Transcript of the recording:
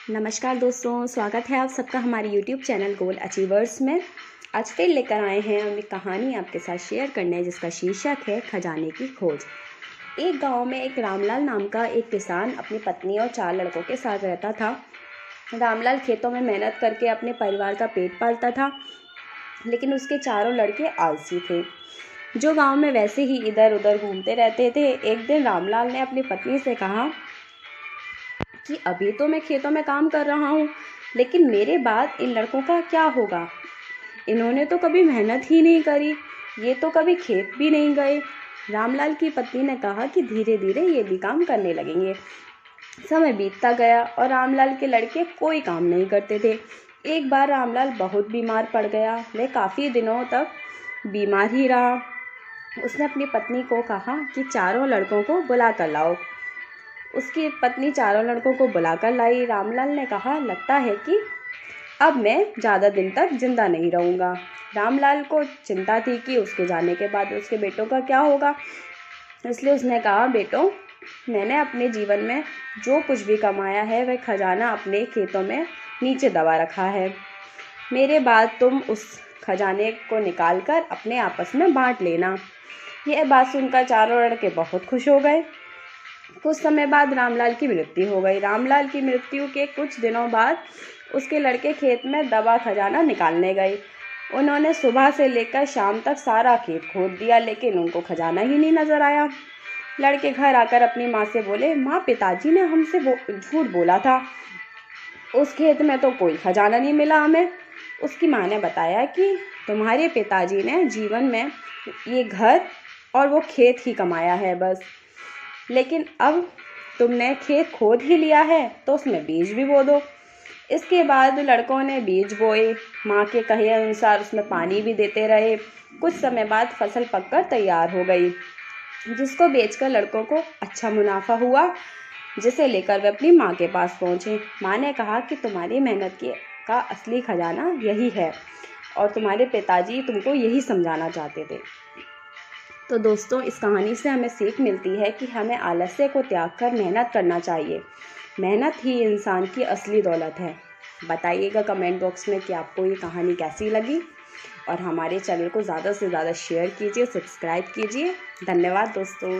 नमस्कार दोस्तों, स्वागत है आप सबका हमारे YouTube चैनल गोल अचीवर्स में। आज फिर लेकर आए हैं हम एक कहानी आपके साथ शेयर करने, जिसका शीर्षक है खजाने की खोज। एक गांव में एक रामलाल नाम का एक किसान अपनी पत्नी और 4 लड़कों के साथ रहता था। रामलाल खेतों में मेहनत करके अपने परिवार का पेट पालता था, लेकिन उसके चारों लड़के आलसी थे, जो गाँव में वैसे ही इधर उधर घूमते रहते थे। एक दिन रामलाल ने अपनी पत्नी से कहा कि अभी तो मैं खेतों में काम कर रहा हूँ, लेकिन मेरे बाद इन लड़कों का क्या होगा? इन्होंने तो कभी मेहनत ही नहीं करी, ये तो कभी खेत भी नहीं गए। रामलाल की पत्नी ने कहा कि धीरे धीरे ये भी काम करने लगेंगे। समय बीतता गया और रामलाल के लड़के कोई काम नहीं करते थे। एक बार रामलाल बहुत बीमार पड़ गया। वह काफ़ी दिनों तक बीमार ही रहा। उसने अपनी पत्नी को कहा कि चारों लड़कों को बुला कर लाओ। उसकी पत्नी चारों लड़कों को बुलाकर लाई। रामलाल ने कहा, लगता है कि अब मैं ज़्यादा दिन तक जिंदा नहीं रहूँगा। रामलाल को चिंता थी कि उसके जाने के बाद उसके बेटों का क्या होगा, इसलिए उसने कहा, बेटों, मैंने अपने जीवन में जो कुछ भी कमाया है वह खजाना अपने खेतों में नीचे दबा रखा है। मेरे बाद तुम उस खजाने को निकाल कर अपने आपस में बांट लेना। यह बात सुनकर चारों लड़के बहुत खुश हो गए। कुछ समय बाद रामलाल की मृत्यु हो गई। रामलाल की मृत्यु के कुछ दिनों बाद उसके लड़के खेत में दबा खजाना निकालने गए। उन्होंने सुबह से लेकर शाम तक सारा खेत खोद दिया, लेकिन उनको खजाना ही नहीं नजर आया। लड़के घर आकर अपनी माँ से बोले, माँ, पिताजी ने हमसे झूठ बोला था, उस खेत में तो कोई खजाना नहीं मिला हमें। उसकी माँ ने बताया कि तुम्हारे पिताजी ने जीवन में ये घर और वो खेत ही कमाया है बस, लेकिन अब तुमने खेत खोद ही लिया है तो उसमें बीज भी बो दो। इसके बाद लड़कों ने बीज बोए। माँ के कहे अनुसार उसमें पानी भी देते रहे। कुछ समय बाद फसल पककर तैयार हो गई, जिसको बेचकर लड़कों को अच्छा मुनाफा हुआ, जिसे लेकर वे अपनी माँ के पास पहुँचे। माँ ने कहा कि तुम्हारी मेहनत का असली खजाना यही है और तुम्हारे पिताजी तुमको यही समझाना चाहते थे। तो दोस्तों, इस कहानी से हमें सीख मिलती है कि हमें आलस्य को त्याग कर मेहनत करना चाहिए। मेहनत ही इंसान की असली दौलत है। बताइएगा कमेंट बॉक्स में कि आपको ये कहानी कैसी लगी, और हमारे चैनल को ज़्यादा से ज़्यादा शेयर कीजिए, सब्सक्राइब कीजिए। धन्यवाद दोस्तों।